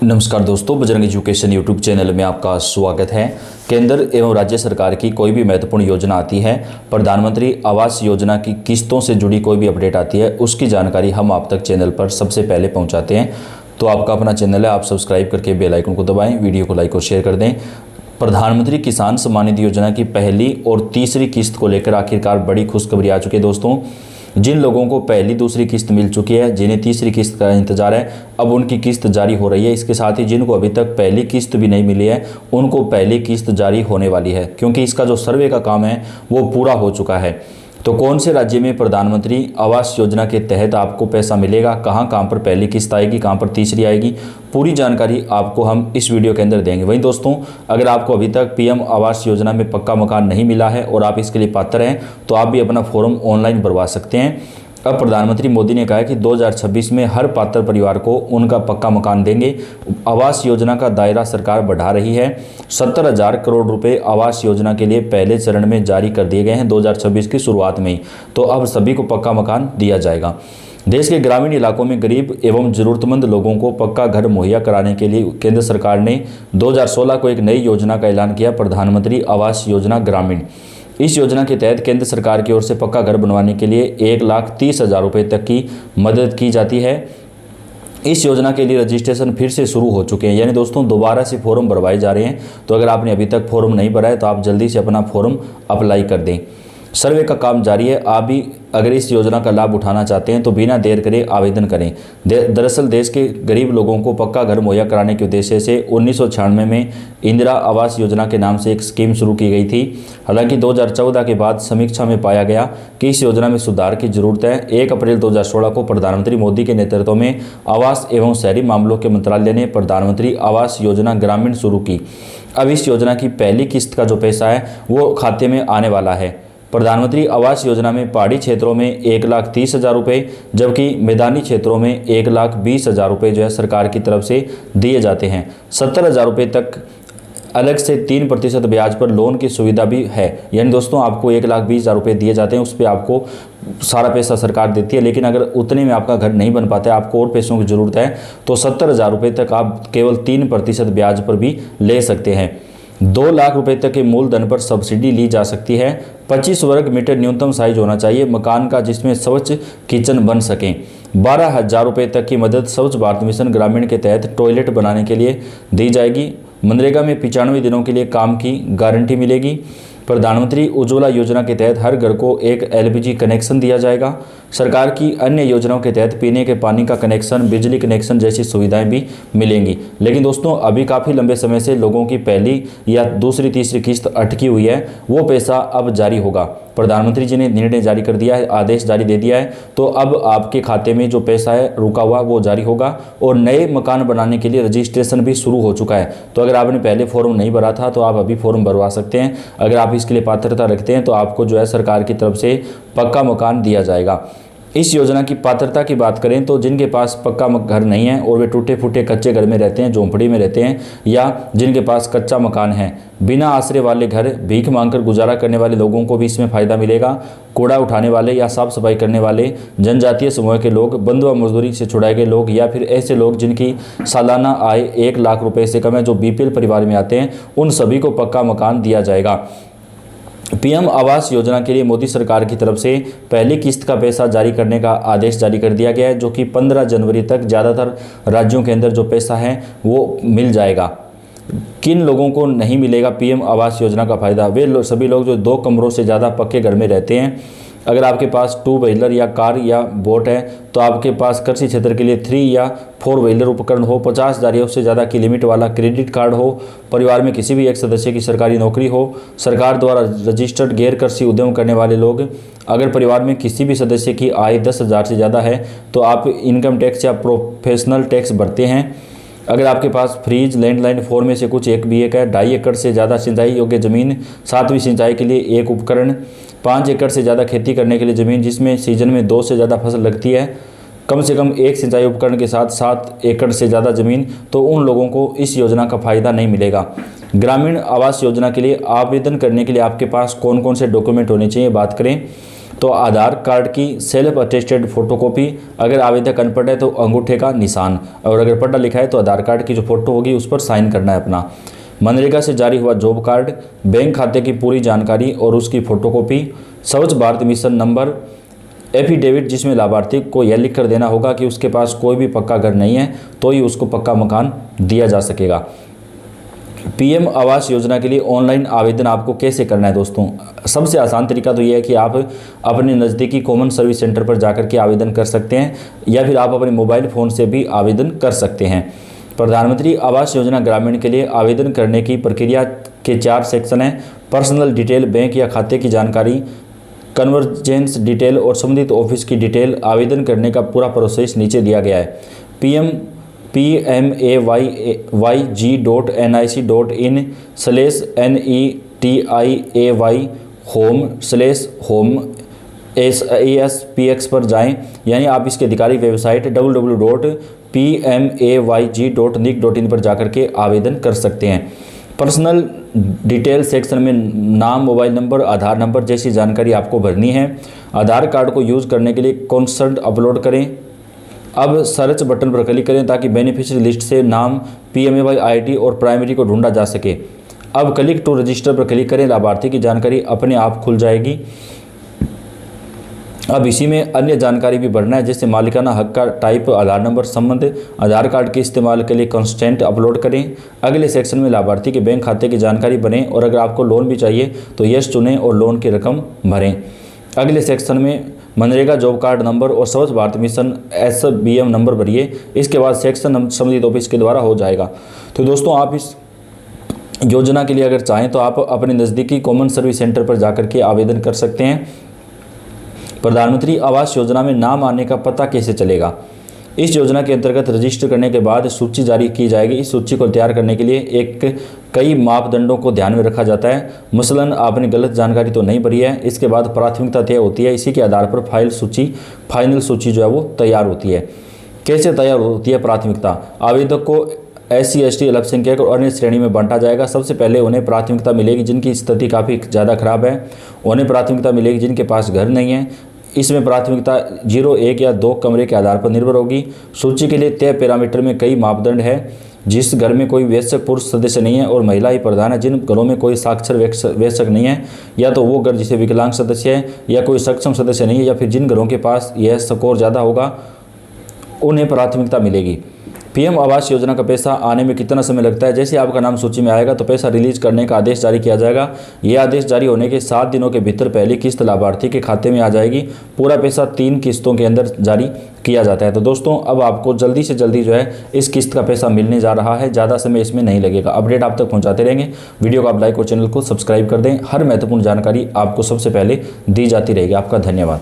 नमस्कार दोस्तों, Bajrang education YouTube channel में आपका स्वागत है। केंद्र एवं राज्य सरकार की कोई भी महत्वपूर्ण योजना आती है, प्रधानमंत्री आवास योजना की किस्तों से जुड़ी कोई भी अपडेट आती है, उसकी जानकारी हम आप तक चैनल पर सबसे पहले पहुंचाते हैं। तो आपका अपना चैनल है, आप सब्सक्राइब करके बेल आइकन को दबाएं, वीडियो को लाइक और शेयर कर दें। प्रधानमंत्री किसान सम्मान निधि योजना की पहली और तीसरी किस्त को लेकर आखिरकार बड़ी खुशखबरी आ चुकी है दोस्तों। जिन लोगों को पहली दूसरी किस्त मिल चुकी है, जिन्हें तीसरी किस्त का इंतजार है, अब उनकी किस्त जारी हो रही है। इसके साथ ही जिनको अभी तक पहली किस्त भी नहीं मिली है, उनको पहली किस्त जारी होने वाली है, क्योंकि इसका जो सर्वे का काम है वो पूरा हो चुका है। तो कौन से राज्य में प्रधानमंत्री आवास योजना के तहत आपको पैसा मिलेगा, कहां पर पहली किस्त आएगी, कहां पर तीसरी आएगी, पूरी जानकारी आपको हम इस वीडियो के अंदर देंगे। वहीं दोस्तों, अगर आपको अभी तक पीएम आवास योजना में पक्का मकान नहीं मिला है और आप इसके लिए पात्र हैं, तो आप भी अपना फॉर्म ऑनलाइन भरवा सकते हैं। अब प्रधानमंत्री मोदी ने कहा है कि 2026 में हर पात्र परिवार को उनका पक्का मकान देंगे। आवास योजना का दायरा सरकार बढ़ा रही है। 70,000 करोड़ रुपए आवास योजना के लिए पहले चरण में जारी कर दिए गए हैं 2026 की शुरुआत में ही। तो अब सभी को पक्का मकान दिया जाएगा। देश के ग्रामीण इलाकों में गरीब एवं जरूरतमंद लोगों को पक्का घर मुहैया कराने के लिए केंद्र सरकार ने 2016 को एक नई योजना का ऐलान किया, प्रधानमंत्री आवास योजना ग्रामीण। इस योजना के तहत केंद्र सरकार की ओर से पक्का घर बनवाने के लिए 1,30,000 रुपये तक की मदद की जाती है। इस योजना के लिए रजिस्ट्रेशन फिर से शुरू हो चुके हैं, यानी दोस्तों दोबारा से फॉर्म भरवाए जा रहे हैं। तो अगर आपने अभी तक फॉर्म नहीं भरा है तो आप जल्दी से अपना फॉर्म अप्लाई कर दें। सर्वे का काम जारी है। आप भी अगर इस योजना का लाभ उठाना चाहते हैं तो बिना देर करे आवेदन करें। दरअसल देश के गरीब लोगों को पक्का घर मुहैया कराने के उद्देश्य से 1996 में इंदिरा आवास योजना के नाम से एक स्कीम शुरू की गई थी। हालांकि 2014 के बाद समीक्षा में पाया गया कि इस योजना में सुधार की जरूरत है। 1 अप्रैल 2016 को प्रधानमंत्री मोदी के नेतृत्व में आवास एवं शहरी मामलों के मंत्रालय ने प्रधानमंत्री आवास योजना ग्रामीण शुरू की। अब इस योजना की पहली किस्त का जो पैसा है वो खाते में आने वाला है। प्रधानमंत्री आवास योजना में पहाड़ी क्षेत्रों में 1,30,000 रुपये, जबकि मैदानी क्षेत्रों में 1,20,000 रुपये जो है सरकार की तरफ से दिए जाते हैं। 70,000 रुपये तक अलग से 3% ब्याज पर लोन की सुविधा भी है। यानी दोस्तों आपको 1,20,000 रुपये दिए जाते हैं, उस पर आपको सारा पैसा सरकार देती है। लेकिन अगर उतने में आपका घर नहीं बन पाता है, आपको और पैसों की ज़रूरत है, तो 70,000 रुपये तक आप केवल 3% ब्याज पर भी ले सकते हैं। 2 लाख रुपए तक के मूलधन पर सब्सिडी ली जा सकती है। 25 वर्ग मीटर न्यूनतम साइज होना चाहिए मकान का, जिसमें स्वच्छ किचन बन सकें। 12,000 रुपये तक की मदद स्वच्छ भारत मिशन ग्रामीण के तहत टॉयलेट बनाने के लिए दी जाएगी। मनरेगा में 95 दिनों के लिए काम की गारंटी मिलेगी। प्रधानमंत्री उज्ज्वला योजना के तहत हर घर को एक एलपीजी कनेक्शन दिया जाएगा। सरकार की अन्य योजनाओं के तहत पीने के पानी का कनेक्शन, बिजली कनेक्शन जैसी सुविधाएं भी मिलेंगी। लेकिन दोस्तों अभी काफ़ी लंबे समय से लोगों की पहली या दूसरी तीसरी किस्त अटकी हुई है, वो पैसा अब जारी होगा। प्रधानमंत्री जी ने निर्णय जारी कर दिया है, आदेश जारी दे दिया है। तो अब आपके खाते में जो पैसा है रुका हुआ वो जारी होगा। और नए मकान बनाने के लिए रजिस्ट्रेशन भी शुरू हो चुका है। तो अगर आपने पहले फॉर्म नहीं भरा था तो आप अभी फॉर्म भरवा सकते हैं। अगर आप इसके लिए पात्रता रखते हैं तो आपको जो है सरकार की तरफ से पक्का मकान दिया जाएगा। इस योजना की पात्रता की बात करें तो जिनके पास पक्का घर नहीं है और वे टूटे फूटे कच्चे घर में रहते हैं, झोंपड़ी में रहते हैं, या जिनके पास कच्चा मकान है, बिना आश्रय वाले घर, भीख मांगकर गुजारा करने वाले लोगों को भी इसमें फ़ायदा मिलेगा। कूड़ा उठाने वाले या साफ सफाई करने वाले, जनजातीय समूह के लोग, बंधुआ मजदूरी से छुड़ाए गए लोग, या फिर ऐसे लोग जिनकी सालाना आय 1 लाख रुपए से कम है, जो बीपीएल परिवार में आते हैं, उन सभी को पक्का मकान दिया जाएगा। पीएम आवास योजना के लिए मोदी सरकार की तरफ से पहली किस्त का पैसा जारी करने का आदेश जारी कर दिया गया है, जो कि 15 जनवरी तक ज़्यादातर राज्यों के अंदर जो पैसा है वो मिल जाएगा। किन लोगों को नहीं मिलेगा पीएम आवास योजना का फ़ायदा? वे सभी लोग जो 2 कमरों से ज़्यादा पक्के घर में रहते हैं। अगर आपके पास 2 व्हीलर या कार या बोट है तो आपके पास कृषि क्षेत्र के लिए 3 या 4 व्हीलर उपकरण हो, 50,000 या उससे ज़्यादा की लिमिट वाला क्रेडिट कार्ड हो, परिवार में किसी भी एक सदस्य की सरकारी नौकरी हो, सरकार द्वारा रजिस्टर्ड गैर कृषि उद्यम करने वाले लोग, अगर परिवार में किसी भी सदस्य की आय 10,000 से ज़्यादा है तो आप इनकम टैक्स या प्रोफेशनल टैक्स भरते हैं। अगर आपके पास फ्रिज, लैंडलाइन, 4 में से कुछ एक भी एक है, 2.5 एकड़ से ज़्यादा सिंचाई योग्य ज़मीन, 7वीं सिंचाई के लिए एक उपकरण, 5 एकड़ से ज़्यादा खेती करने के लिए ज़मीन जिसमें सीजन में 2 से ज़्यादा फसल लगती है, कम से कम एक सिंचाई उपकरण के साथ 7 एकड़ से ज़्यादा ज़मीन, तो उन लोगों को इस योजना का फ़ायदा नहीं मिलेगा। ग्रामीण आवास योजना के लिए आवेदन करने के लिए आपके पास कौन कौन से डॉक्यूमेंट होने चाहिए बात करें। तो आधार कार्ड की सेल्फ अटेस्टेड फोटोकॉपी, अगर आवेदक अनपढ़ है तो अंगूठे का निशान, और अगर पढ़ा लिखा है तो आधार कार्ड की जो फोटो होगी उस पर साइन करना है अपना। मनरेगा से जारी हुआ जॉब कार्ड, बैंक खाते की पूरी जानकारी और उसकी फोटोकॉपी, स्वच्छ भारत मिशन नंबर, एफिडेविट जिसमें लाभार्थी को यह लिख कर देना होगा कि उसके पास कोई भी पक्का घर नहीं है तो ही उसको पक्का मकान दिया जा सकेगा। पीएम आवास योजना के लिए ऑनलाइन आवेदन आपको कैसे करना है दोस्तों? सबसे आसान तरीका तो यह है कि आप अपने नज़दीकी कॉमन सर्विस सेंटर पर जाकर के आवेदन कर सकते हैं, या फिर आप अपने मोबाइल फ़ोन से भी आवेदन कर सकते हैं। प्रधानमंत्री आवास योजना ग्रामीण के लिए आवेदन करने की प्रक्रिया के 4 सेक्शन हैं। पर्सनल डिटेल, बैंक या खाते की जानकारी, कन्वर्जेंस डिटेल और संबंधित ऑफिस की डिटेल। आवेदन करने का पूरा प्रोसेस नीचे दिया गया है। pmayy.nic.in/netiay home/home/aspx पर जाएं, यानी आप इसके अधिकारिक वेबसाइट www.pmayg.nic.in पर जाकर के आवेदन कर सकते हैं। पर्सनल डिटेल सेक्शन में नाम, मोबाइल नंबर, आधार नंबर जैसी जानकारी आपको भरनी है। आधार कार्ड को यूज़ करने के लिए कंसेंट अपलोड करें। अब सर्च बटन पर क्लिक करें ताकि बेनिफिशियरी लिस्ट से नाम, PMAY ID और प्राइमरी को ढूंढा जा सके। अब क्लिक टू रजिस्टर पर क्लिक करें, लाभार्थी की जानकारी अपने आप खुल जाएगी। अब इसी में अन्य जानकारी भी भरना है, जैसे मालिकाना हक का टाइप, आधार नंबर, संबंध। आधार कार्ड के इस्तेमाल के लिए कंस्टेंट अपलोड करें। अगले सेक्शन में लाभार्थी के बैंक खाते की जानकारी भरें, और अगर आपको लोन भी चाहिए तो यस चुनें और लोन की रकम भरें। अगले सेक्शन में मनरेगा जॉब कार्ड नंबर और स्वच्छ भारत मिशन SBM नंबर भरिए। इसके बाद सेक्शन संबंधित ऑफिस के द्वारा हो जाएगा। तो दोस्तों, आप इस योजना के लिए अगर चाहें तो आप अपने नज़दीकी कॉमन सर्विस सेंटर पर जाकर के आवेदन कर सकते हैं। प्रधानमंत्री आवास योजना में नाम आने का पता कैसे चलेगा? इस योजना के अंतर्गत रजिस्टर करने के बाद सूची जारी की जाएगी। इस सूची को तैयार करने के लिए कई मापदंडों को ध्यान में रखा जाता है। मसलन आपने गलत जानकारी तो नहीं भरी है। इसके बाद प्राथमिकता तय होती है। इसी के आधार पर फाइनल सूची जो है वो तैयार होती है। कैसे तैयार होती है प्राथमिकता? आवेदक को SC ST अल्पसंख्यक और अन्य श्रेणी में बांटा जाएगा। सबसे पहले उन्हें प्राथमिकता मिलेगी जिनकी स्थिति काफ़ी ज़्यादा खराब है। उन्हें प्राथमिकता मिलेगी जिनके पास घर नहीं है। इसमें प्राथमिकता 0, 1 या 2 कमरे के आधार पर निर्भर होगी। सूची के लिए तय पैरामीटर में कई मापदंड है। जिस घर में कोई वयस्क पुरुष सदस्य नहीं है और महिला ही प्रधान है, जिन घरों में कोई साक्षर वयस्क नहीं है, या तो वो घर जिसे विकलांग सदस्य है, या कोई सक्षम सदस्य नहीं है, या फिर जिन घरों के पास यह स्कोर ज़्यादा होगा उन्हें प्राथमिकता मिलेगी। पीएम आवास योजना का पैसा आने में कितना समय लगता है? जैसे आपका नाम सूची में आएगा तो पैसा रिलीज करने का आदेश जारी किया जाएगा। यह आदेश जारी होने के 7 दिनों के भीतर पहली किस्त लाभार्थी के खाते में आ जाएगी। पूरा पैसा 3 किस्तों के अंदर जारी किया जाता है। तो दोस्तों, अब आपको जल्दी से जल्दी जो है इस किस्त का पैसा मिलने जा रहा है। ज़्यादा समय इसमें नहीं लगेगा। अपडेट आप तक पहुँचाते रहेंगे। वीडियो को आप लाइक और चैनल को सब्सक्राइब कर दें। हर महत्वपूर्ण जानकारी आपको सबसे पहले दी जाती रहेगी। आपका धन्यवाद।